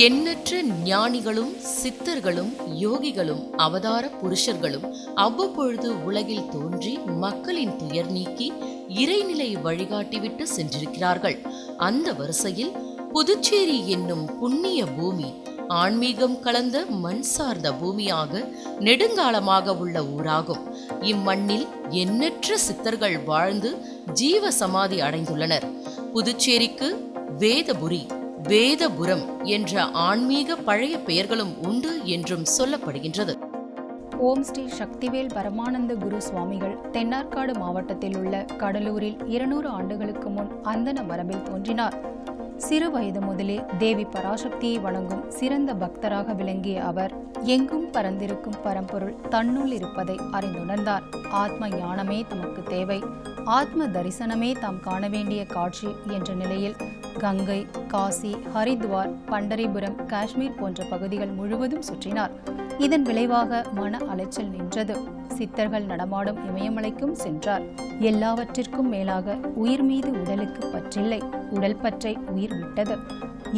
எண்ணற்ற ஞானிகளும் சித்தர்களும் யோகிகளும் அவதார புருஷர்களும் அவ்வப்பொழுது உலகில் தோன்றி மக்களின் துயர் நீக்கி இறைநிலை வழிகாட்டிவிட்டு சென்றிருக்கிறார்கள். அந்த வரிசையில் புதுச்சேரி என்னும் புண்ணிய பூமி ஆன்மீகம் கலந்த மண் சார்ந்த பூமியாக நெடுங்காலமாக உள்ள ஊராகும். இம்மண்ணில் எண்ணற்ற சித்தர்கள் வாழ்ந்து ஜீவ சமாதி அடைந்துள்ளனர். புதுச்சேரிக்கு வேதபுரி, வேதபுரம் என்ற ஆன்மீக பழைய பெயர்களும் உண்டு என்றும் சொல்லப்படுகின்றது. ஓம் ஸ்ரீ சக்திவேல் பரமானந்த குரு சுவாமிகள் தென்னார்காடு மாவட்டத்தில் உள்ள கடலூரில் 200 ஆண்டுகளுக்கு முன் அந்தன மரபில் தோன்றினார். சிறு வயது முதலே தேவி பராசக்தியை வணங்கும் சிறந்த பக்தராக விளங்கிய அவர் எங்கும் பரந்திருக்கும் பரம்பொருள் தன்னுள் இருப்பதை அறிந்துணர்ந்தார். ஆத்ம ஞானமே தமக்கு தேவை, ஆத்ம தரிசனமே தாம் காண வேண்டிய காட்சி என்ற நிலையில் கங்கை, காசி, ஹரித்வார், பண்டரிபுரம், காஷ்மீர் போன்ற பகுதிகள் முழுவதும் சுற்றினார். இதன் விளைவாக மன அலைச்சல் நின்றது. சித்தர்கள் நடமாடும் இமயமலைக்கும் சென்றார். எல்லாவற்றிற்கும் மேலாக உயிர் மீது உடலுக்கு பற்றில்லை, உடல் பற்றை உயிர் விட்டது.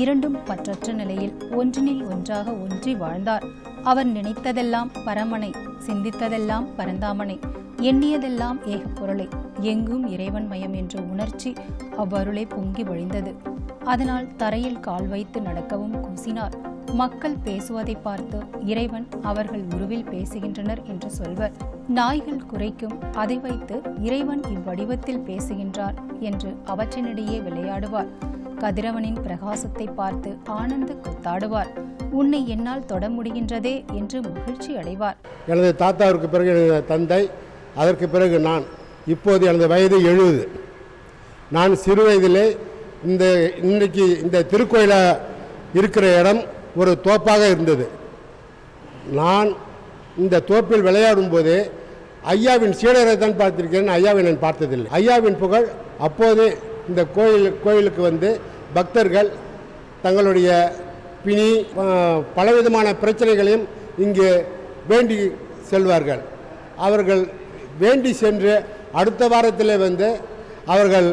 இரண்டும் பற்றற்ற நிலையில் ஒன்றினில் ஒன்றாக ஒன்றி வாழ்ந்தார். அவர் நினைத்ததெல்லாம் பரமனை, சிந்தித்ததெல்லாம் பரந்தாமனை, எண்ணியதெல்லாம் ஏக பொருளை, எங்கும் இறைவன் மயம் என்ற உணர்ச்சி அவ்வருளை பொங்கி வழிந்தது. அதனால் தரையில் கால் வைத்து நடக்கவும் கூசினார். மக்கள் பேசுவதை பார்த்து இறைவன் அவர்கள் உருவில் பேசுகின்றனர் என்று சொல்வர். நாய்கள் குரைக்கும், அதை வைத்து இறைவன் இவ்வடிவத்தில் பேசுகின்றார் என்று அவற்றினிடையே விளையாடுவார். கதிரவனின் பிரகாசத்தை பார்த்து ஆனந்த கூத்தாடுவார். உன்னை என்னால் தொட முடிகின்றதே என்று மகிழ்ச்சி அடைவார். எனது தாத்தாவிற்கு பிறகு எனது தந்தை, அதற்கு பிறகு நான். இப்போது எனது வயது 70. நான் சிறு வயதிலே இன்றைக்கு இந்த திருக்கோயிலாக இருக்கிற இடம் ஒரு தோப்பாக இருந்தது. நான் இந்த தோப்பில் விளையாடும் போதே ஐயாவின் சீடரை தான் பார்த்திருக்கிறேன், ஐயாவை நான் பார்த்ததில்லை. ஐயாவின் புகழ் அப்போது இந்த கோயிலுக்கு வந்து பக்தர்கள் தங்களுடைய பிணி பலவிதமான பிரச்சனைகளையும் இங்கு வேண்டி செல்வார்கள். அவர்கள் வேண்டி சென்று அடுத்த வாரத்தில் வந்து அவர்கள்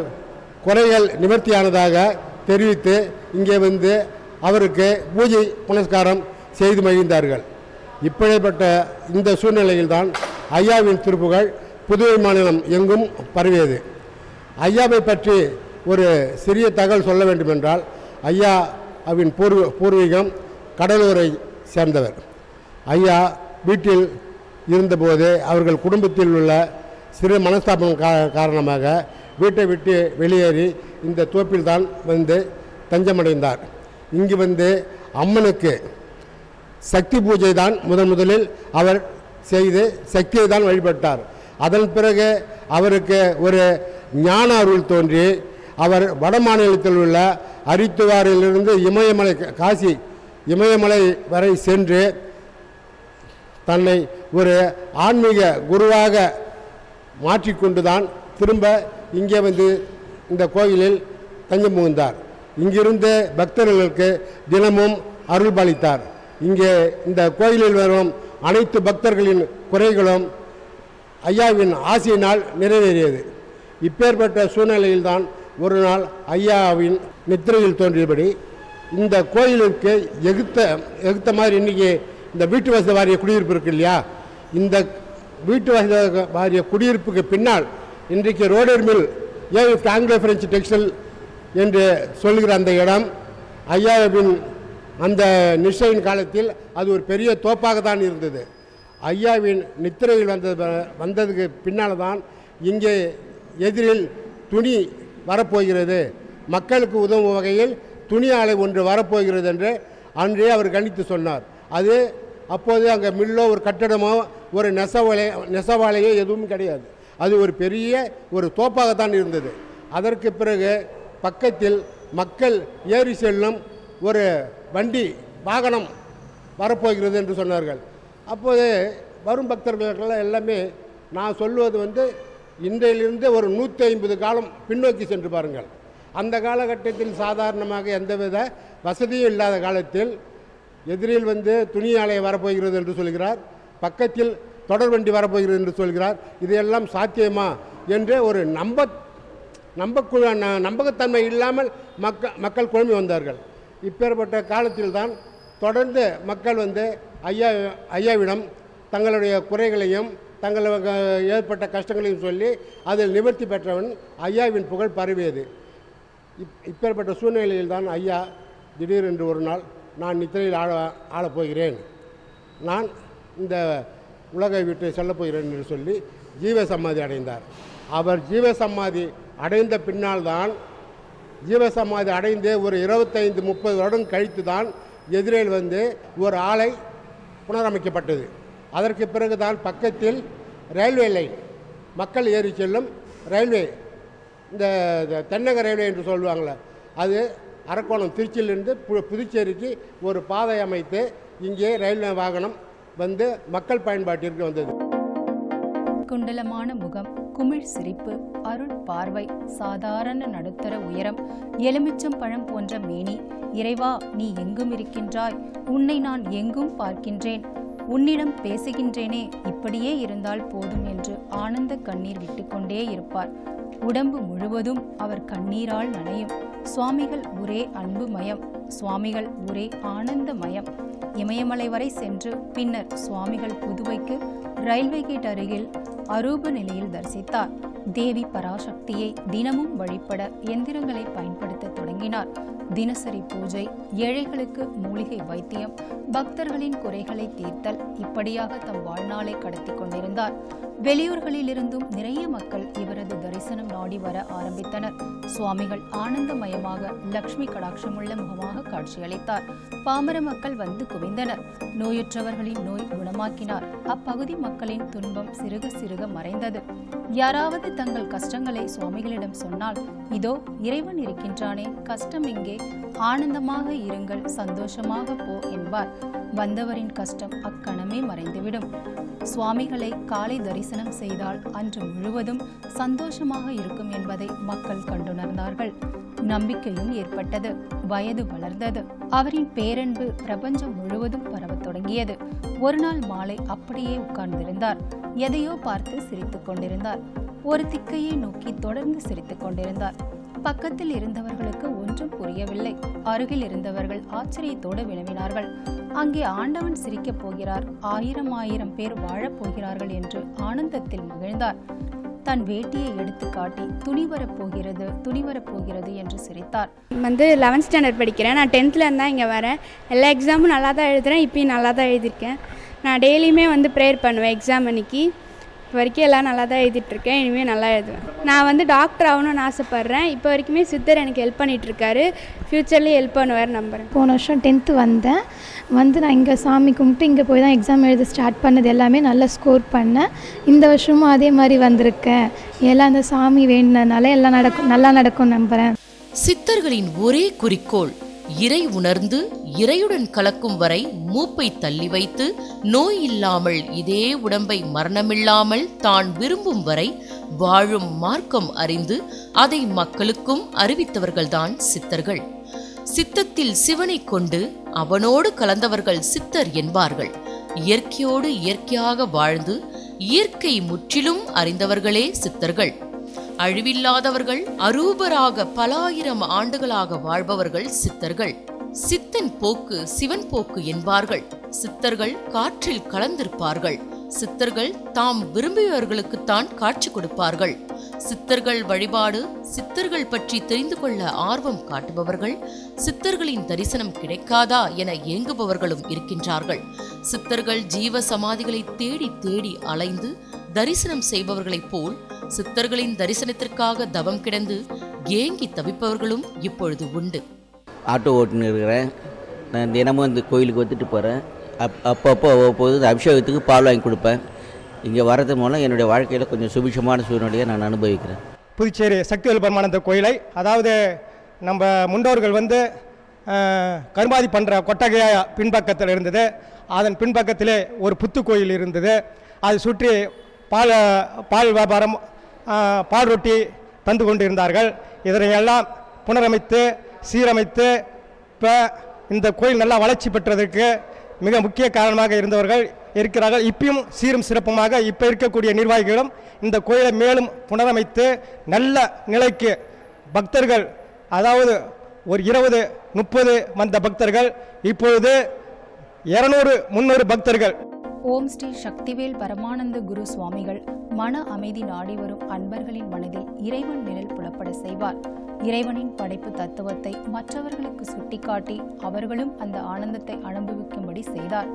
குறைகள் நிவர்த்தியானதாக தெரிவித்து இங்கே வந்து அவருக்கு பூஜை புனஸ்காரம் செய்து மகிழ்ந்தார்கள். இப்படிப்பட்ட இந்த சூழ்நிலையில்தான் ஐயாவின் திருப்புகழ் புதுவை மாநிலம் எங்கும் பரவியது. ஐயாவை பற்றி ஒரு சிறிய தகவல் சொல்ல வேண்டுமென்றால், ஐயாவின் பூர்வீகம் கடலூரை சேர்ந்தவர். ஐயா வீட்டில் இருந்தபோது அவர்கள் குடும்பத்தில் உள்ள சிறு மனஸ்தாபம் காரணமாக வீட்டை விட்டு வெளியேறி இந்த தோப்பில் தான் வந்து தஞ்சமடைந்தார். இங்கு வந்து அம்மனுக்கு சக்தி பூஜை தான் முதலில் அவர் செய்து சக்தியை தான் வழிபட்டார். அதன் பிறகு அவருக்கு ஒரு ஞான அருள் தோன்றி அவர் வட மாநிலத்தில் உள்ள ஹரித்துவாரிலிருந்து இமயமலை, காசி இமயமலை வரை சென்று தன்னை ஒரு ஆன்மீக குருவாக மாற்றிக்கொண்டுதான் திரும்ப இங்கே வந்து இந்த கோயிலில் தஞ்சம் புகுந்தார். இங்கிருந்து பக்தர்களுக்கு தினமும் அருள் பாலித்தார். இங்கே இந்த கோயிலில் வரும் அனைத்து பக்தர்களின் குறைகளும் ஐயாவின் ஆசையினால் நிறைவேறியது. இப்பேற்பட்ட சூழ்நிலையில்தான் ஒரு நாள் ஐயாவின் நித்திரையில் தோன்றியபடி இந்த கோயிலுக்கு எகுத்த மாதிரி இன்றைக்கி இந்த வீட்டு வசதி வாரிய குடியிருப்பு இருக்கு இல்லையா, இந்த வீட்டு வசதி வாரிய குடியிருப்புக்கு பின்னால் இன்றைக்கு rotor mill, AVF Anglo French textile என்று சொல்கிற அந்த இடம் ஐயாவின் அந்த நிஷ்டையின் காலத்தில் அது ஒரு பெரிய தோப்பாக தான் இருந்தது. ஐயாவின் நித்திரையில் வந்ததுக்கு பின்னால் தான் இங்கே எதிரில் துணி வரப்போகிறது, மக்களுக்கு உதவும் வகையில் துணி ஆலை ஒன்று வரப்போகிறது என்று அன்றே அவர் கணித்து சொன்னார். அது அப்போது அங்கே மில்லோ ஒரு கட்டடமோ ஒரு நெசவாலையோ எதுவும் கிடையாது. அது ஒரு பெரிய ஒரு தோப்பாகத்தான் இருந்தது. அதற்கு பிறகு பக்கத்தில் மக்கள் ஏறி செல்லும் ஒரு வண்டி வாகனம் வரப்போகிறது என்று சொன்னார்கள். அப்போது வரும் பக்தர்களுக்கெல்லாம் எல்லாமே நான் சொல்லுவது வந்து இன்றையிலிருந்து ஒரு 150 காலம் பின்னோக்கி சென்று பாருங்கள். அந்த காலகட்டத்தில் சாதாரணமாக எந்தவித வசதியும் இல்லாத காலத்தில் எதிரில் வந்து துணி ஆலை வரப்போகிறது என்று சொல்கிறார், பக்கத்தில் தொடர் வண்டி வரப்போகிறது என்று சொல்கிறார். இதையெல்லாம் சாத்தியமா என்று ஒரு நம்பகத்தன்மை இல்லாமல் மக்கள் குழம்பி வந்தார்கள். இப்பேற்பட்ட காலத்தில்தான் தொடர்ந்து மக்கள் வந்து ஐயாவிடம் தங்களுடைய குறைகளையும் தங்களுக்கு ஏற்பட்ட கஷ்டங்களையும் சொல்லி அதில் நிவர்த்தி பெற்றவன் ஐயாவின் புகழ் பரவியது. இப்பேற்பட்ட சூழ்நிலையில் தான் ஐயா திடீரென்று ஒரு நாள் நான் நித்திரையில் ஆளப்போகிறேன், நான் இந்த உலகை விட்டு செல்லப்போகிறேன் என்று சொல்லி ஜீவசமாதி அடைந்தார். அவர் ஜீவசமாதி அடைந்த பின்னால் தான் ஜீவசமாதி அடைந்து ஒரு 25-30 வருடம் கழித்து தான் எதிரேல் வந்து ஒரு ஆலை புனரமைக்கப்பட்டது. அதற்கு பிறகு தான் பக்கத்தில் ரயில்வே லைன், மக்கள் ஏறி செல்லும் ரயில்வே, இந்த தென்னக ரயில்வே என்று சொல்லுவாங்களே, அது அரக்கோணம் திருச்சியிலிருந்து புதுச்சேரிக்கு ஒரு பாதை அமைத்து இங்கே ரயில்வே வாகனம் வந்து மக்கள் பயன்பாட்டிற்கு வந்தது. குண்டலமான முகம், குமிழ் சிரிப்பு, அருள் பார்வை, சாதாரண நடுத்தர உயரம், எலுமிச்சம் பழம் போன்ற மேனி. இறைவா, நீ எங்கும் இருக்கின்றாய், உன்னை நான் எங்கும் பார்க்கின்றேன், உன்னிடம் பேசுகின்றேனே, இப்படியே இருந்தால் போதும் என்று ஆனந்த கண்ணீர் விட்டுக்கொண்டே இருப்பார். உடம்பு முழுவதும் அவர் கண்ணீரால் நனையும். சுவாமிகள் ஒரே அன்புமயம், சுவாமிகள் ஒரே ஆனந்தமயம். இமயமலை வரை சென்று பின்னர் சுவாமிகள் புதுவைக்கு ரயில்வே கேட் அருகில் அரூப நிலையில் தரிசித்தார். தேவி பராசக்தியை தினமும் வழிபட எந்திரங்களை பயன்படுத்த தொடங்கினார். தினசரி பூஜை, ஏழைகளுக்கு மூலிகை வைத்தியம், பக்தர்களின் குறைகளை தீர்த்தல், இப்படியாக தம் வாழ்நாளை கடத்தி கொண்டிருந்தார். வெளியூர்களிலிருந்தும் நிறைய மக்கள் இவரது தரிசனம் நாடி வர ஆரம்பித்தனர். சுவாமிகள் ஆனந்தமயமாக லக்ஷ்மி கடாட்சமுள்ள முகமாக காட்சியளித்தார். பாமர மக்கள் வந்து குவிந்தனர். நோயுற்றவர்களின் நோய் குணமாக்கினார். அப்பகுதி மக்களின் துன்பம் சிறுக சிறுக மறைந்தது. யாராவது தங்கள் கஷ்டங்களை சுவாமிகளிடம் சொன்னால், இதோ இறைவன் இருக்கின்றானே, கஷ்டம் எங்கே, ஆனந்தமாக இருங்கள், சந்தோஷமாக போ என்பார். வந்தவரின் கஷ்டம் அக்கணமே மறைந்துவிடும். சுவாமிகளை காலை தரிசனம் செய்தால் அன்று முழுவதும் சந்தோஷமாக இருக்கும் என்பதை மக்கள் கண்டுணர்ந்தார்கள். நம்பிக்கையும் ஏற்பட்டது. வயது வளர்ந்தது. அவரின் பேரன்பு பிரபஞ்சம் முழுவதும் பரவத் தொடங்கியது. ஒரு நாள் மாலை அப்படியே உட்கார்ந்திருந்தார். எதையோ பார்த்து சிரித்துக் கொண்டிருந்தார். ஒரு திக்கையை நோக்கி தொடர்ந்து சிரித்துக் கொண்டிருந்தார். பக்கத்தில் இருந்தவர்களுக்கு ஒன்றும் புரியவில்லை. அருகில் இருந்தவர்கள் ஆச்சரியத்தோடு வினவினார்கள், அங்கே ஆண்டவன் சிரிக்கப் போகிறார், 1000 பேர் வாழப் போகிறார்கள் என்று ஆனந்தத்தில் மகிழ்ந்தார். தன் வேட்டியை எடுத்து காட்டி துணி வரப்போகிறது என்று சிரித்தார். 11th ஸ்டாண்டர்ட் படிக்கிறேன். நான் 10th இருந்தால் இங்கே வரேன். எல்லா எக்ஸாமும் நல்லா தான் எழுதுகிறேன். இப்போயும் நல்லா தான் எழுதியிருக்கேன். நான் டெய்லியுமே ப்ரேயர் பண்ணுவேன். எக்ஸாம் அன்னைக்கு வரைக்கும் எல்லாம் நல்லா தான் எழுதிட்டுருக்கேன். இனிமேல் நல்லா எழுதுவேன். நான் டாக்டர் ஆகணும்னு ஆசைப்பட்றேன். இப்போ வரைக்குமே சித்தர் எனக்கு ஹெல்ப் பண்ணிகிட்ருக்காரு. ஃப்யூச்சர்லேயும் ஹெல்ப் பண்ணுவார் நம்புகிறேன். போன வருஷம் 10th வந்தேன். நான் இங்கே சாமி கும்பிட்டு இங்கே போய் தான் எக்ஸாம் எழுத ஸ்டார்ட் பண்ணது. எல்லாமே நல்லா ஸ்கோர் பண்ணேன். இந்த வருஷமும் அதே மாதிரி வந்திருக்கேன். எல்லாம் அந்த சாமி வேண்டினதுனால எல்லாம் நல்லா நடக்கும் நம்புகிறேன். சித்தர்களின் ஒரே குறிக்கோள் இறை உணர்ந்து இறையுடன் கலக்கும் வரை மூப்பை தள்ளி வைத்து நோய் இல்லாமல் இதே உடம்பை மரணமில்லாமல் தான் விரும்பும் வரை வாழும் மார்க்கம் அறிந்து அதை மக்களுக்கும் அறிவித்தவர்கள்தான் சித்தர்கள். சித்தத்தில் சிவனை கொண்டு அவனோடு கலந்தவர்கள் சித்தர் என்பார்கள். இயற்கையோடு இயற்கையாக வாழ்ந்து இயற்கை முற்றிலும் அறிந்தவர்களே சித்தர்கள். அழிவில்லாதவர்கள், அரூபராக பல ஆயிரம் ஆண்டுகளாக வாழ்பவர்கள் சித்தர்கள். சித்தன் போக்கு சிவன் போக்கு என்பார்கள். சித்தர்கள் காற்றில் கலந்திருப்பார்கள். சித்தர்கள் தாம் விரும்பியவர்களுக்குத்தான் காட்சி கொடுப்பார்கள். சித்தர்கள் வழிபாடு, சித்தர்கள் பற்றி தெரிந்து கொள்ள ஆர்வம் காட்டுபவர்கள், சித்தர்களின் தரிசனம் கிடைக்காதா என ஏங்குபவர்களும் இருக்கின்றார்கள். சித்தர்கள் ஜீவ சமாதிகளை தேடி தேடி அலைந்து தரிசனம் செய்பவர்களைப் போல் சித்தர்களின் தரிசனத்திற்காக தவம் கிடந்து ஏங்கி தவிப்பவர்களும் இப்பொழுது உண்டு. ஆட்டோ ஓட்டுன்னு இருக்கிறேன். நான் தினமும் இந்த கோயிலுக்கு வந்துட்டு போகிறேன். அப்பப்போ அவ்வப்போது அபிஷேகத்துக்கு பால் வாங்கி கொடுப்பேன். இங்கே வர்றது மூலம் என்னுடைய வாழ்க்கையில் கொஞ்சம் சுபிட்சமான சூழ்நிலையை நான் அனுபவிக்கிறேன். புதுச்சேரி சக்திவேல் பரமானந்த கோயிலை, அதாவது நம்ம முன்னோர்கள் கருமாதி பண்ணுற கொட்டகையா பின்பக்கத்தில் இருந்தது. அதன் பின்பக்கத்திலே ஒரு புத்து கோயில் இருந்தது. அதை சுற்றி பால் வியாபாரம், பால் ரொட்டி தந்து கொண்டு இருந்தார்கள். இதனையெல்லாம் புனரமைத்து சீரமைத்து இப்போ இந்த கோயில் நல்லா வளர்ச்சி பெற்றதற்கு மிக முக்கிய காரணமாக இருந்தவர்கள் இருக்கிறார்கள். இப்பயும் சீரும் சிறப்புமாக இப்போ இருக்கக்கூடிய நிர்வாகிகளும் இந்த கோயிலை மேலும் புனரமைத்து நல்ல நிலைக்கு பக்தர்கள், அதாவது ஒரு 20-30 வந்த பக்தர்கள் இப்பொழுது 200-300 பக்தர்கள். ஓம் ஸ்ரீ சக்திவேல் பரமானந்த குரு சுவாமிகள் மன அமைதி நாடி வரும் அன்பர்களின் மனதில் இறைவன் நிழல் புலப்பட செய்வார். இறைவனின் படைப்பு தத்துவத்தை மற்றவர்களுக்கு சுட்டிக்காட்டி அவர்களும் அந்த ஆனந்தத்தை அனுபவிக்கும்படி செய்தார்.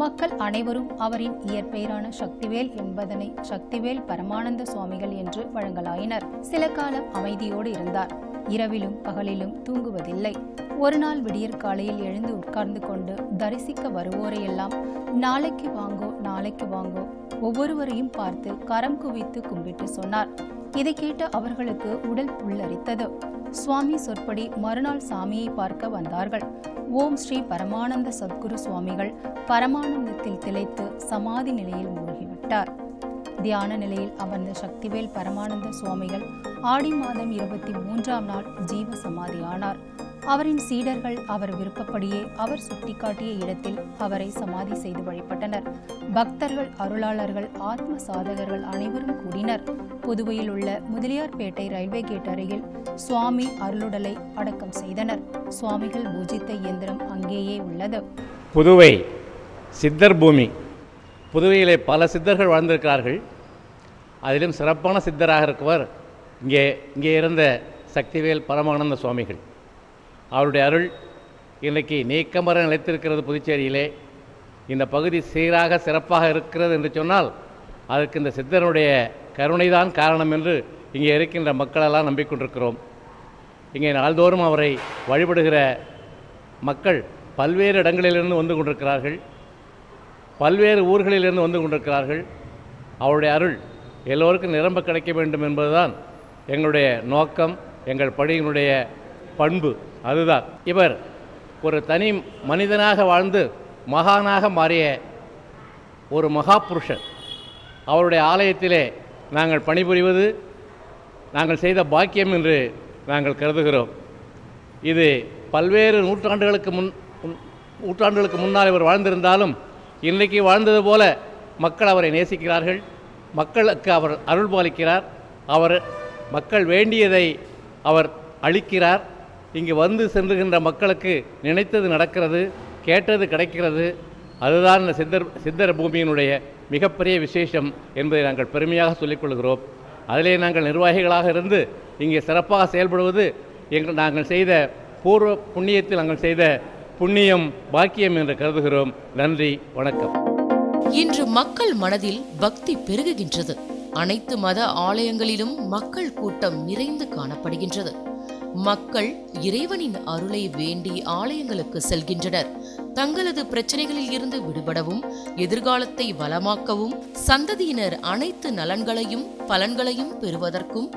மக்கள் அனைவரும் அவரின் இயற்பெயரான சக்திவேல் என்பதனை சக்திவேல் பரமானந்த சுவாமிகள் என்று வழங்கலாயினர். சில காலம் அமைதியோடு இருந்தார். இரவிலும் பகலிலும் தூங்குவதில்லை. ஒரு நாள் விடியற் காலையில் எழுந்து உட்கார்ந்து கொண்டு தரிசிக்க வருவோரையெல்லாம் நாளைக்கு வாங்கோ நாளைக்கு வாங்கோ ஒவ்வொருவரையும் பார்த்து கரம் குவித்து கும்பிட்டு சொன்னார். இதை கேட்டு அவர்களுக்கு உடல் புல்லரித்தது. சுவாமி சொற்படி மறுநாள் சாமியை பார்க்க வந்தார்கள். ஓம் ஸ்ரீ பரமானந்த சத்குரு சுவாமிகள் பரமானந்தத்தில் திளைத்து சமாதி நிலையில் மூழ்கிவிட்டார். தியான நிலையில் அமர்ந்த சக்திவேல் பரமானந்த சுவாமிகள் ஆடி மாதம் 23ஆம் நாள் ஜீவ சமாதியானார். அவரின் சீடர்கள் அவர் விருப்பப்படியே அவர் சுட்டிக்காட்டிய இடத்தில் அவரை சமாதி செய்து வழிபட்டனர். பக்தர்கள், அருளாளர்கள், ஆத்ம சாதகர்கள் அனைவரும் கூடினர். புதுவையில் உள்ள முதலியார்பேட்டை ரயில்வே கேட் அருகில் சுவாமி அருளுடலை அடக்கம் செய்தனர். சுவாமிகள் பூஜித்த இயந்திரம் அங்கேயே உள்ளது. புதுவை சித்தர் பூமி. புதுவையிலே பல சித்தர்கள் வாழ்ந்திருக்கிறார்கள். அதிலும் சிறப்பான சித்தராக இருக்கவர் இங்கே இருந்த சக்திவேல் பரமானந்த சுவாமிகள். அவருடைய அருள் இன்றைக்கு நீக்கமர நிலைத்திருக்கிறது. புதுச்சேரியிலே இந்த பகுதி சீராக சிறப்பாக இருக்கிறது என்று சொன்னால் அதற்கு இந்த சித்தருடைய கருணைதான் காரணம் என்று இங்கே இருக்கின்ற மக்களெல்லாம் நம்பிக்கொண்டிருக்கிறோம். இங்கே நாள்தோறும் அவரை வழிபடுகிற மக்கள் பல்வேறு இடங்களிலிருந்து வந்து கொண்டிருக்கிறார்கள். பல்வேறு ஊர்களிலிருந்து வந்து கொண்டிருக்கிறார்கள். அவருடைய அருள் எல்லோருக்கும் நிரம்ப கிடைக்க வேண்டும் என்பதுதான் எங்களுடைய நோக்கம், எங்கள் பணியினுடைய பண்பு. அதுதான் இவர் ஒரு தனி மனிதனாக வாழ்ந்து மகானாக மாறிய ஒரு மகா புருஷன். அவருடைய ஆலயத்திலே நாங்கள் பணிபுரிவது நாங்கள் செய்த பாக்கியம் என்று நாங்கள் கருதுகிறோம். இது பல்வேறு நூற்றாண்டுகளுக்கு முன்னால் இவர் வாழ்ந்திருந்தாலும் இன்றைக்கு வாழ்ந்தது போல மக்கள் அவரை நேசிக்கிறார்கள். மக்களுக்கு அவர் அருள் பாலிக்கிறார். அவர் மக்கள் வேண்டியதை அவர் அளிக்கிறார். இங்கு வந்து சென்றுகின்ற மக்களுக்கு நினைத்தது நடக்கிறது, கேட்டது கிடைக்கிறது. அதுதான் இந்த சித்தர் பூமியினுடைய மிகப்பெரிய விசேஷம் என்பதை நாங்கள் பெருமையாக சொல்லிக்கொள்கிறோம். அதிலே நாங்கள் நிர்வாகிகளாக இருந்து இங்கே சிறப்பாக செயல்படுவது நாங்கள் செய்த பூர்வ புண்ணியத்தில் நாங்கள் செய்த புண்ணியம், பாக்கியம் என்று கருதுகிறோம். நன்றி, வணக்கம். இன்று மக்கள் மனதில் பக்தி பெருகுகின்றது. அனைத்து மத ஆலயங்களிலும் மக்கள் கூட்டம் நிறைந்து காணப்படுகின்றது. மக்கள் இறைவனின் அருளை வேண்டி ஆலயங்களுக்கு செல்கின்றனர். தங்களது பிரச்சனைகளில் இருந்து விடுபடவும், எதிர்காலத்தை வளமாக்கவும், சந்ததியினர் அனைத்து நலன்களையும் பலன்களையும் பெறுவதற்கும்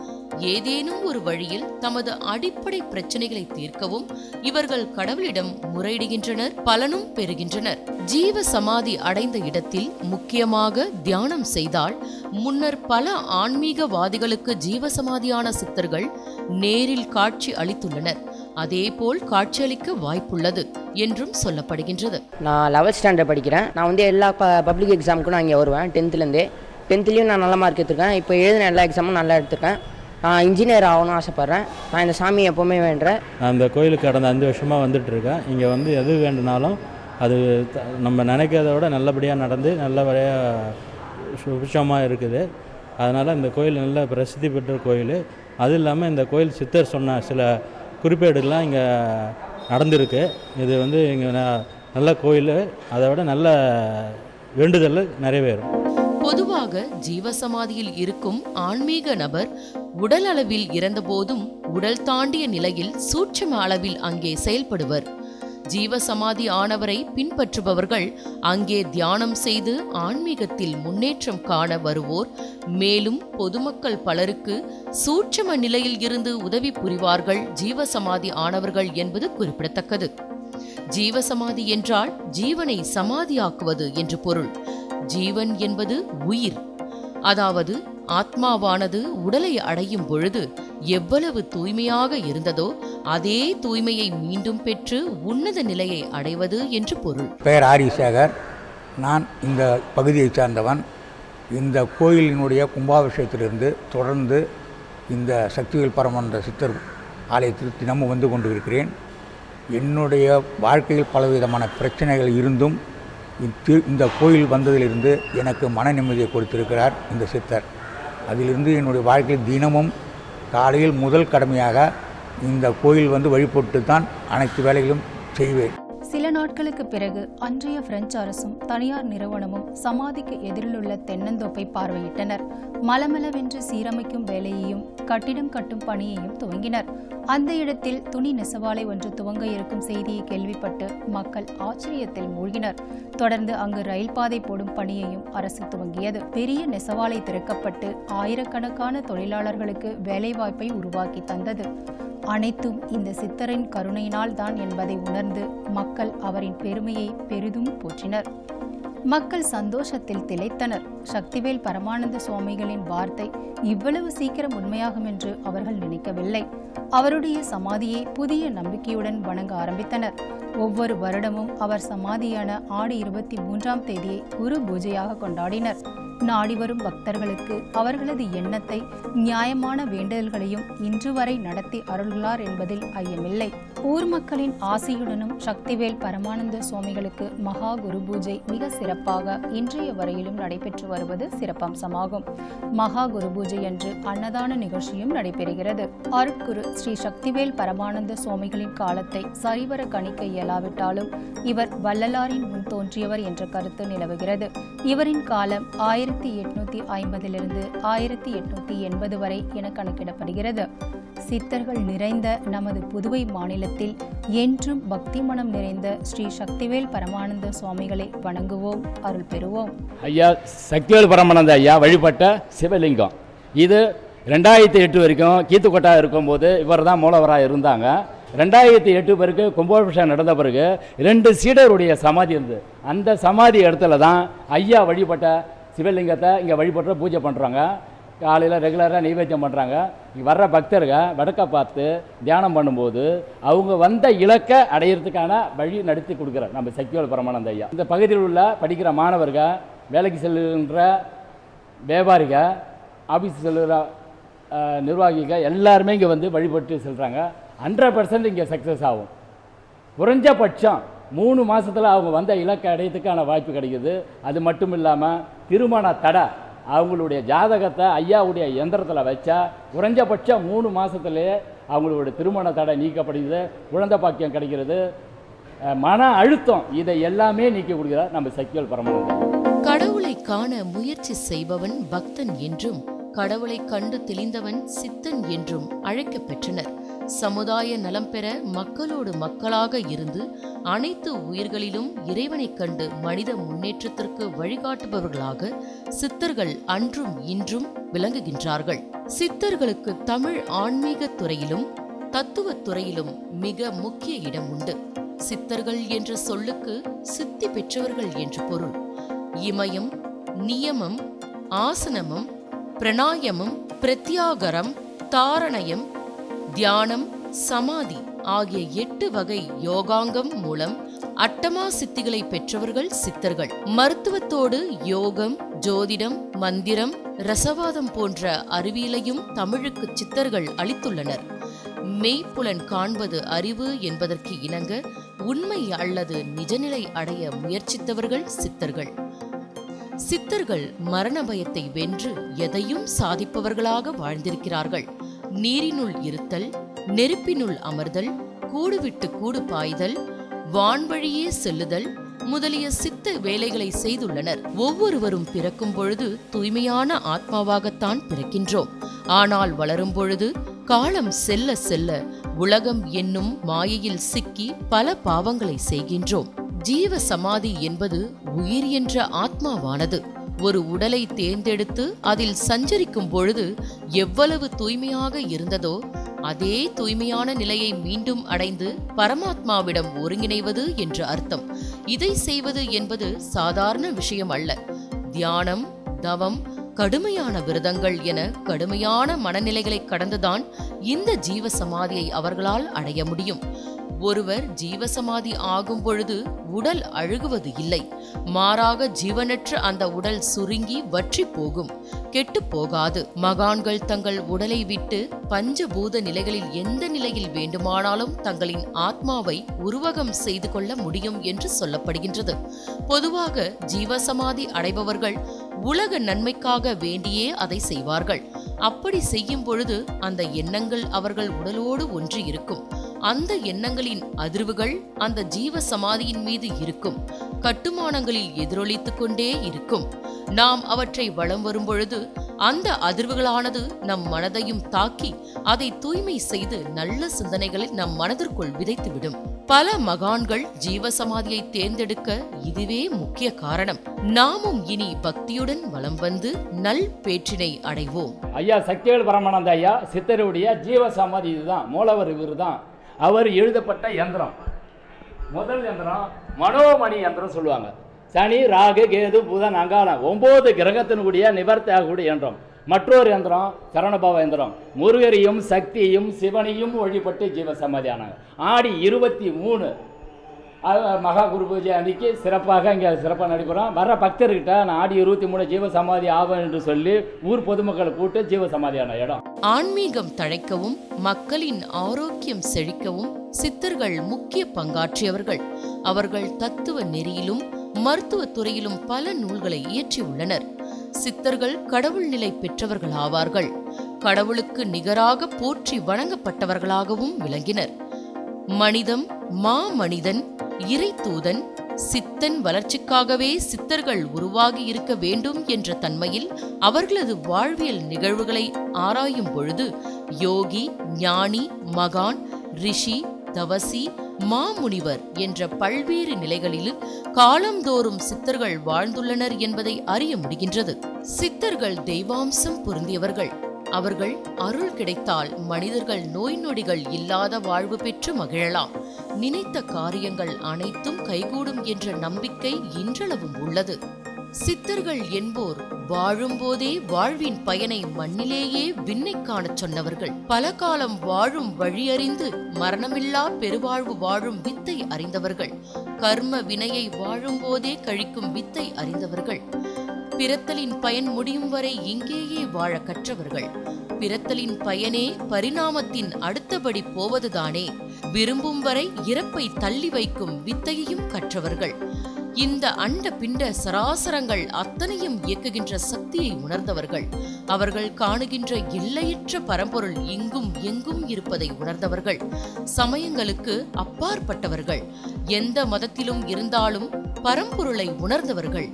ஏதேனும் ஒரு வழியில் தமது அடிப்படை பிரச்சனைகளை தீர்க்கவும் இவர்கள் கடவுளிடம் முறையிடுகின்றனர். பலனும் பெறுகின்றனர். ஜீவ சமாதி அடைந்த இடத்தில் முக்கியமாக தியானம் செய்தால் முன்னர் பல ஆன்மீகவாதிகளுக்கு ஜீவசமாதியான சித்தர்கள் நேரில் காட்சி அளித்துள்ளனர். அதேபோல் காட்சியளிக்க வாய்ப்புள்ளது என்றும் சொல்லப்படுகின்றது. நான் 11th ஸ்டாண்டர்ட் படிக்கிறேன். நான் வந்து எல்லா பப்ளிக் எக்ஸாமுக்கும் நான் இங்கே வருவேன். 10th நான் நல்ல மார்க் எடுத்திருக்கேன். இப்போ எழுதின எல்லா எக்ஸாமும் நல்லா எடுத்திருக்கேன். நான் இன்ஜினியர் ஆகணும்னு ஆசைப்பட்றேன். நான் இந்த சாமியை எப்போவுமே வேண்டுறேன். நான் இந்த கோயிலுக்கு கடந்த 5 வருஷமாக வந்துட்டுருக்கேன். இங்கே வந்து எது வேண்டுனாலும் அது நம்ம நினைக்கிறத விட நல்லபடியாக நடந்து நல்லபடியாக சுபிட்சமாக இருக்குது. அதனால் இந்த கோயில் நல்ல பிரசித்தி பெற்ற கோயில். அது இல்லாமல் இந்த கோயில் சித்தர் சொன்ன சில குறிப்பேடுகள்லாம் இங்கே நடந்திருக்கு. இது வந்து இங்கே நல்ல கோயில். அதை விட நல்ல வேண்டுதல் நிறைவேறும். பொதுவாக ஜீவசமாதியில் இருக்கும் ஆன்மீக நபர் உடல் அளவில் இறந்தபோதும் உடல் தாண்டிய நிலையில் சூட்சும அளவில் அங்கே செயல்படுவர். ஜீவசமாதி ஆனவரை பின்பற்றுபவர்கள் அங்கே தியானம் செய்து ஆன்மீகத்தில் முன்னேற்றம் காண வருவோர். மேலும் பொதுமக்கள் பலருக்கு சூட்சும நிலையில் இருந்து உதவி புரிவார்கள் ஜீவசமாதி ஆனவர்கள் என்பது குறிப்பிடத்தக்கது. ஜீவசமாதி என்றால் ஜீவனை சமாதியாக்குவது என்று பொருள். ஜீவன் என்பது உயிர். அதாவது ஆத்மாவானது உடலை அடையும் பொழுது எவ்வளவு தூய்மையாக இருந்ததோ அதே தூய்மையை மீண்டும் பெற்று உன்னத நிலையை அடைவது என்று பொருள். பெயர் ஆரிசேகர். நான் இந்த பகுதியை சார்ந்தவன். இந்த கோயிலினுடைய கும்பாபிஷேகத்திலிருந்து தொடர்ந்து இந்த சக்திவேல் பரமானந்த சித்தர் ஆலயத்தில் தினமும் வந்து கொண்டு இருக்கிறேன். என்னுடைய வாழ்க்கையில் பலவிதமான பிரச்சனைகள் இருந்தும் இந்த கோயில் வந்ததிலிருந்து எனக்கு மன நிம்மதியை கொடுத்திருக்கிறார் இந்த சித்தர். அதிலிருந்து என்னுடைய வாழ்க்கையில் தினமும் காலையில் முதல் கடமையாக இந்த கோயில் வந்து வழிபட்டு தான் அனைத்து வேலைகளும் செய்வேன். சில நாட்களுக்கு பிறகு அன்றைய பிரெஞ்சு அரசும் தனியார் நிறுவனமும் சமாதிக்கு எதிரிலுள்ள தென்னந்தோப்பை பார்வையிட்டனர். மலமளவென்று சீரமைக்கும் வேலையையும் கட்டிடம் கட்டும் பணியையும் துவங்கினர். அந்த இடத்தில் துணி நெசவாலை ஒன்று துவங்க இருக்கும் செய்தியை கேள்விப்பட்டு மக்கள் ஆச்சரியத்தில் மூழ்கினர். தொடர்ந்து அங்கு ரயில் பாதை போடும் பணியையும் அரசு துவங்கியது. பெரிய நெசவாலை திறக்கப்பட்டு ஆயிரக்கணக்கான தொழிலாளர்களுக்கு வேலைவாய்ப்பை உருவாக்கி தந்தது. அனைத்தும் இந்த சித்தரின் கருணையினால் தான் என்பதை உணர்ந்து மக்கள் அவரின் பெருமையை பெரிதும் போற்றினர். மக்கள் சந்தோஷத்தில் திளைத்தனர். சக்திவேல் பரமானந்த சுவாமிகளின் வார்த்தை இவ்வளவு சீக்கிரம் உண்மையாகும் என்று அவர்கள் நினைக்கவில்லை. அவருடைய சமாதியை புதிய நம்பிக்கையுடன் வணங்க ஆரம்பித்தனர். ஒவ்வொரு வருடமும் அவர் சமாதியான ஆடி 23ஆம் தேதியை குரு பூஜையாக கொண்டாடினர். நாடி வரும் பக்தர்களுக்கு அவர்களது எண்ணத்தை நியாயமான வேண்டுதல்களையும் இன்று வரை நடத்தி அருள்கிறார் என்பதில் ஐயமில்லை. ஊர் மக்களின் ஆசையுடனும் சக்திவேல் பரமானந்த சுவாமிகளுக்கு மகா குரு பூஜை மிக சிறப்பாக இன்றைய வரையிலும் நடைபெற்று வருவது சிறப்பம்சமாகும். மகா குரு பூஜை அன்று அன்னதான நிகழ்ச்சியும் நடைபெறுகிறது. அருட்குரு ஸ்ரீ சக்திவேல் பரமானந்த சுவாமிகளின் காலத்தை சரிவர கணிக்க இயலாவிட்டாலும் இவர் வள்ளலாரின் முன் தோன்றியவர் என்ற கருத்து நிலவுகிறது. இவரின் காலம் 1850 1880 வரை என கணக்கிடப்படுகிறது. சித்தர்கள் நிறைந்த நமது புதுவை மாநிலத்தில் என்றும் பக்தி மனம் நிறைந்த ஸ்ரீ சக்திவேல் பரமானந்த சுவாமிகளை வணங்குவோம், அருள் பெறுவோம். ஐயா சக்திவேல் பரமானந்த ஐயா வழிபட்ட சிவலிங்கம் இது 2008 வரைக்கும் கீத்துக்கோட்டா இருக்கும்போது இவர் தான் மூலவராக இருந்தாங்க. 2008 பிறகு கும்பாபிஷேகம் நடந்த பிறகு 2 சீடருடைய சமாதி இருந்தது. அந்த சமாதி இடத்துல தான் ஐயா வழிபட்ட சிவலிங்கத்தை இங்கே வழிபட்டு பூஜை பண்ணுறாங்க. காலையில் ரெகுலராக நைவேத்தியம் பண்ணுறாங்க. இங்கே வர்ற பக்தர்கள் வடக்க பார்த்து தியானம் பண்ணும்போது அவங்க வந்த இலக்கை அடையிறதுக்கான வழி நடத்தி கொடுக்குறார் நம்ம சக்திவேல் பரமானந்த ஐயா. இந்த பகுதியில் உள்ள படிக்கிற மாணவர்கள், வேலைக்கு செல்கின்ற வியாபாரிகள், ஆஃபீஸ் செல்கிற நிர்வாகிகள் எல்லாருமே இங்கே வந்து வழிபட்டு செல்கிறாங்க. 100% இங்கே சக்ஸஸ் ஆகும். குறைஞ்சபட்சம் 3 மாதத்தில் அவங்க வந்த இலக்கை அடையத்துக்கான வாய்ப்பு கிடைக்குது. அது மட்டும் இல்லாமல் திருமண தடை அவங்களுடைய ஜாதகத்தை ஐயாவுடைய எந்திரத்தில் வச்சா குறைஞ்சபட்சம் 3 மாதத்துலேயே அவங்களுடைய திருமண தடை நீக்கப்படுகிறது, குழந்தை பாக்கியம் கிடைக்கிறது, மன அழுத்தம் இதை எல்லாமே நீக்கி கொடுக்கிறார் நம்ம சக்திவேல் பரமானந்தம். கடவுளை காண முயற்சி செய்பவன் பக்தன் என்றும் கடவுளை கண்டு தெளிந்தவன் சித்தன் என்றும் அழைக்கப் பெற்றனர். சமுதாய நலம் பெற மக்களோடு மக்களாக இருந்து அனைத்து உயிர்களிலும் இறைவனைக் கண்டு மனித முன்னேற்றத்திற்கு வழிகாட்டுபவர்களாக சித்தர்கள் அன்றும் இன்றும் விளங்குகின்றார்கள். சித்தர்களுக்கு தமிழ் ஆன்மீக துறையிலும் தத்துவத் துறையிலும் மிக முக்கிய இடம் உண்டு. சித்தர்கள் என்ற சொல்லுக்கு சித்தி பெற்றவர்கள் என்று பொருள். இமயம், நியமம், ஆசனமம், பிரணாயமம், பிரத்யாகரம், தாரணயம், தியானம், சமாதி ஆகிய 8 வகை யோகாங்கம் மூலம் அட்டமா சித்திகளை பெற்றவர்கள் சித்தர்கள். மருத்துவத்தோடு யோகம், ஜோதிடம், மந்திரம், ரசவாதம் போன்ற அறிவியலையும் தமிழுக்கு சித்தர்கள் அளித்துள்ளனர். மெய்ப்புலன் காண்பது அறிவு என்பதற்கு இணங்க உண்மை அல்லது நிஜநிலை அடைய முயற்சித்தவர்கள் சித்தர்கள். சித்தர்கள் மரண பயத்தை வென்று எதையும் சாதிப்பவர்களாக வாழ்ந்திருக்கிறார்கள். நீரினுள் இருத்தல், நெருப்பினுள் அமர்தல், கூடு விட்டு கூடு பாய்தல், வான்வழியே செல்லுதல் முதலிய சித்த வேலைகளை செய்துள்ளனர். ஒவ்வொருவரும் பிறக்கும் பொழுது தூய்மையான ஆத்மாவாகத்தான் பிறக்கின்றோம். ஆனால் வளரும் பொழுது காலம் செல்ல செல்ல உலகம் என்னும் மாயையில் சிக்கி பல பாவங்களை செய்கின்றோம். ஜீவ சமாதி என்பது உயிர் என்ற ஆத்மாவானது ஒரு உடலை தேர்ந்தெடுத்து அதில் சஞ்சரிக்கும் பொழுது எவ்வளவு தூய்மையாக இருந்ததோ அதே தூய்மையான நிலையை மீண்டும் அடைந்து பரமாத்மாவிடம் ஒருங்கிணைவது என்று அர்த்தம். இதை செய்வது என்பது சாதாரண விஷயம் அல்ல. தியானம், தவம், கடுமையான விரதங்கள் என கடுமையான மனநிலைகளை கடந்துதான் இந்த ஜீவ சமாதியை அவர்களால் அடைய முடியும். ஒருவர் ஜீவசமாதி ஆகும் பொழுது உடல் அழுகுவது இல்லை, மாறாக ஜீவனற்ற அந்த உடல் சுருங்கி வற்றி போகும். கெட்டு போகாது. மகான்கள் தங்கள் உடலை விட்டு பஞ்சபூத நிலைகளில் எந்த நிலையில் வேண்டுமானாலும் தங்களின் ஆத்மாவை உருவகம் செய்து கொள்ள முடியும் என்று சொல்லப்படுகின்றது. பொதுவாக ஜீவசமாதி அடைபவர்கள் உலக நன்மைக்காக வேண்டியே அதை செய்வார்கள். அப்படி செய்யும் பொழுது அந்த எண்ணங்கள் அவர்கள் உடலோடு ஒன்றி இருக்கும். அந்த எண்ணங்களின் அதிர்வுகள் அந்த ஜீவ சமாதியின் மீது இருக்கும். கட்டுமானங்களில் எதிரொலித்துக் கொண்டே இருக்கும். நாம் அவற்றை வலம் வரும் பொழுது அந்த அதிர்வுகளானது நம் மனதையும் தாக்கி அதை தூய்மை செய்து நல்ல சிந்தனைகளை நம் மனதிற்குள் விதைத்துவிடும். பல மகான்கள் ஜீவசமாதியை தேர்ந்தெடுக்க இதுவே முக்கிய காரணம். நாமும் இனி பக்தியுடன் வலம் வந்து நல் பேற்றினை அடைவோம். ஐயா சக்திவேல் பரமானந்த ஐயா சித்தருடைய ஜீவசமாதி இதுதான். மூலவர் இவர் தான். அவர் எழுதப்பட்ட யந்திரம், முதல் யந்திரம் மனோமணி யந்திரம் சொல்லுவாங்க. சனி, ராகு, கேது, புதன், அங்காளம் 9 கிரகத்தினுடைய நிவர்த்தி ஆகக்கூடிய யந்திரம். மற்றொரு யந்திரம் சரணபவ யந்திரம். முருகரையும் சக்தியையும் சிவனையும் வழிபட்டு ஜீவசமாதி ஆனாங்க. ஆடி 23 மகா குரு பூஜை அன்றைக்கி சிறப்பாக இங்கே சிறப்பாக நடைபெறும். வர பக்தர்கிட்ட நான் ஆடி 23 ஜீவசமாதி ஆகும் என்று சொல்லி ஊர் பொதுமக்களை கூட்டு ஜீவசமாதியான இடம். ஆன்மீகம் தழைக்கவும் மக்களின் ஆரோக்கியம் செழிக்கவும் சித்தர்கள் முக்கிய பங்காற்றியவர்கள். அவர்கள் தத்துவ நெறியிலும் மருத்துவ துறையிலும் பல நூல்களை இயற்றியுள்ளனர். சித்தர்கள் கடவுள் நிலை பெற்றவர்கள் ஆவார்கள். கடவுளுக்கு நிகராக போற்றி வணங்கப்பட்டவர்களாகவும் விளங்கினர். மனிதம், மாமனிதன், இறைத்தூதன், சித்தன் வளர்ச்சிக்காகவே சித்தர்கள் உருவாகி இருக்க வேண்டும் என்ற தன்மையில் அவர்களது வாழ்வியல் நிகழ்வுகளை ஆராயும் பொழுது யோகி, ஞானி, மகான், ரிஷி, தவசி, மாமுனிவர் என்ற பல்வேறு நிலைகளில் காலந்தோறும் சித்தர்கள் வாழ்ந்துள்ளனர் என்பதை அறிய முடிகின்றது. சித்தர்கள் தெய்வாம்சம் பொருந்தியவர்கள். அவர்கள் அருள் கிடைத்தால் மனிதர்கள் நோய் நொடிகள் இல்லாத வாழ்வு பெற்று மகிழலாம். நினைத்த காரியங்கள் அனைத்தும் கைகூடும் என்ற நம்பிக்கை இன்றளவும் உள்ளது. சித்தர்கள் என்போர் வாழும்போதே வாழ்வின் பயனை மண்ணிலேயே விண்ணை காணச் சொன்னவர்கள். பல காலம் வாழும் வழியறிந்து மரணமில்லா பெருவாழ்வு வாழும் வித்தை அறிந்தவர்கள். கர்ம வினையை வாழும்போதே கழிக்கும் வித்தை அறிந்தவர்கள். பிறத்தலின் பயன் முடியும் வரை இங்கேயே வாழ கற்றவர்கள். பிறத்தலின் பயனே பரிணாமத்தின் அடுத்தபடி போவதுதானே. விரும்பும் வரை இறப்பை தள்ளி வைக்கும் வித்தையையும் கற்றவர்கள். இந்த அண்ட பிண்ட சராசரங்கள் அத்தனையும் இயக்குகின்ற சக்தியை உணர்ந்தவர்கள். அவர்கள் காணுகின்ற எல்லையற்ற பரம்பொருள் இங்கும் எங்கும் இருப்பதை உணர்ந்தவர்கள். சமயங்களுக்கு அப்பாற்பட்டவர்கள். எந்த மதத்திலும் இருந்தாலும் பரம்பொருளை உணர்ந்தவர்கள்.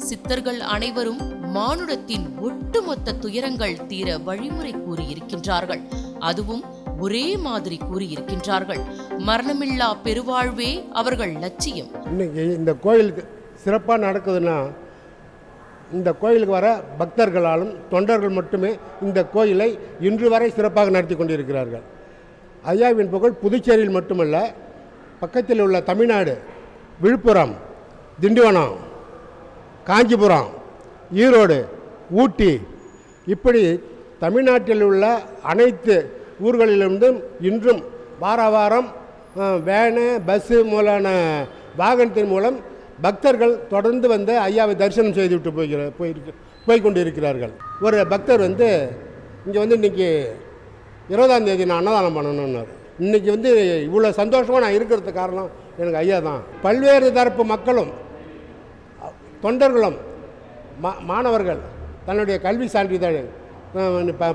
சித்தர்கள் அனைவரும் மானுடத்தின் ஒட்டுமொத்த துயரங்கள் தீர வழிமுறை கூறியிருக்கின்றார்கள். அதுவும் ஒரே மாதிரி கூறியிருக்கின்றார்கள். மரணமில்லா பெருவாழ்வே அவர்கள் லட்சியம். இன்னைக்கு இந்த கோயிலுக்கு சிறப்பாக நடக்குதுன்னா இந்த கோயிலுக்கு வர பக்தர்களாலும் தொண்டர்கள் மட்டுமே இந்த கோயிலை இன்று வரை சிறப்பாக நடத்தி கொண்டிருக்கிறார்கள். ஐயாவின் புகழ் புதுச்சேரியில் மட்டுமல்ல, பக்கத்தில் உள்ள தமிழ்நாடு, விழுப்புரம், திண்டிவனம், காஞ்சிபுரம், ஈரோடு, ஊட்டி, இப்படி தமிழ்நாட்டில் உள்ள அனைத்து ஊர்களிலிருந்தும் இன்றும் வார வாரம் வேனு, பஸ்ஸு மூலான வாகனத்தின் மூலம் பக்தர்கள் தொடர்ந்து வந்து ஐயாவை தரிசனம் செய்துவிட்டு போய்கொண்டிருக்கிறார்கள். ஒரு பக்தர் வந்து இங்கே வந்து இன்றைக்கி 20ஆம் தேதி நான் அன்னதானம் பண்ணணுன்னார். இன்றைக்கி வந்து இவ்வளோ சந்தோஷமாக நான் இருக்கிறதுக்கு காரணம் எனக்கு ஐயா தான். பல்வேறு தரப்பு மக்களும் தொண்டர்களும் மாணவர்கள் தன்னுடைய கல்வி சான்றிதழ்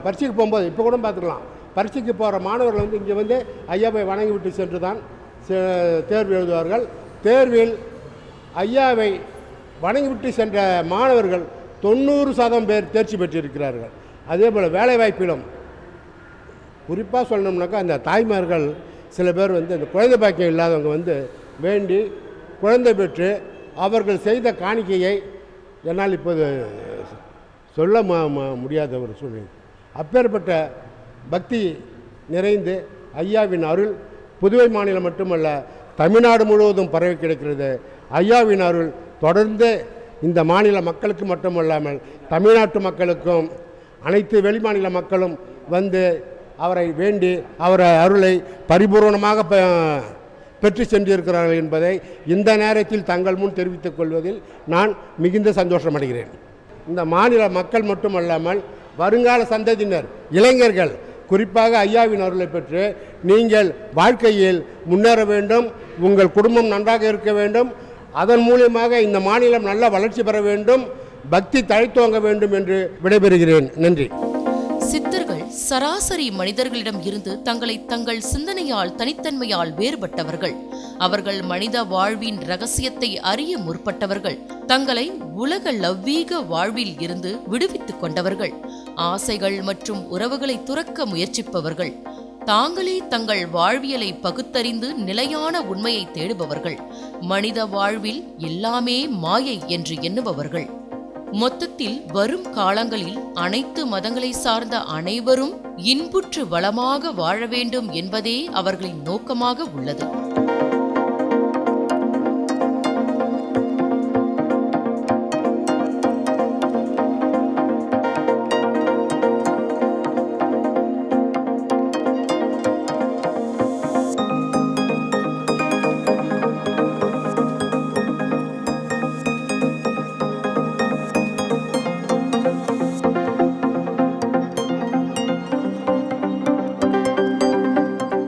பரீட்சைக்கு போகும்போது இப்போ கூட பார்த்துக்கலாம், பரீட்சைக்கு போகிற மாணவர்கள் வந்து இங்கே வந்து ஐயாவை வணங்கி விட்டு சென்று தான் தேர்வு எழுதுவார்கள். தேர்வில் ஐயாவை வணங்கிவிட்டு சென்ற மாணவர்கள் 90% பேர் தேர்ச்சி பெற்றிருக்கிறார்கள். அதே போல் வேலைவாய்ப்பிலும் குறிப்பாக சொல்லணும்னாக்கா அந்த தாய்மார்கள் சில பேர் வந்து அந்த குழந்தை பாக்கியம் இல்லாதவங்க வந்து வேண்டி குழந்தை பெற்று அவர்கள் செய்த காணிக்கையை என்னால் இப்போது சொல்ல முடியாத ஒரு சூழ்நிலை. அப்பேற்பட்ட பக்தி நிறைந்து ஐயாவின் அருள் புதுவை மாநிலம் மட்டுமல்ல தமிழ்நாடு முழுவதும் பரவி கிடக்கிறது. ஐயாவின் அருள் தொடர்ந்து இந்த மாநில மக்களுக்கு மட்டுமல்லாமல் தமிழ்நாட்டு மக்களுக்கும் அனைத்து வெளிமாநில மக்களும் வந்து அவரை வேண்டி அவரை அருளை பரிபூர்ணமாக பெற்று சென்றிருக்கிறார்கள் என்பதை இந்த நேரத்தில் தங்கள் முன் தெரிவித்துக் கொள்வதில் நான் மிகுந்த சந்தோஷம் அடைகிறேன். இந்த மாநில மக்கள் மட்டுமல்லாமல் வருங்கால சந்ததியினர், இளைஞர்கள் குறிப்பாக ஐயாவின் அருளை பெற்று நீங்கள் வாழ்க்கையில் முன்னேற வேண்டும், உங்கள் குடும்பம் நன்றாக இருக்க வேண்டும், அதன் மூலியமாக இந்த மாநிலம் நல்ல வளர்ச்சி பெற வேண்டும், பக்தி தழைத்துவங்க வேண்டும் என்று விடைபெறுகிறேன். நன்றி. சித்தர்கள் சராசரி மனிதர்களிடம் இருந்து தங்கள் சிந்தனையால் தனித்தன்மையால் வேறுபட்டவர்கள். அவர்கள் மனித வாழ்வின் ரகசியத்தை அறிய முற்பட்டவர்கள். தங்களை உலக லவ்வீக வாழ்வில் இருந்து விடுவித்துக் கொண்டவர்கள். ஆசைகள் மற்றும் உறவுகளை துறக்க முயற்சிப்பவர்கள். தாங்களே தங்கள் வாழ்வியலை பகுத்தறிந்து நிலையான உண்மையை தேடுபவர்கள். மனித வாழ்வில் எல்லாமே மாயை என்று எண்ணுபவர்கள். மொத்தத்தில் வரும் காலங்களில் அனைத்து மதங்களை சார்ந்த அனைவரும் இன்புற்று வளமாக வாழ வேண்டும் என்பதே அவர்களின் நோக்கமாக உள்ளது.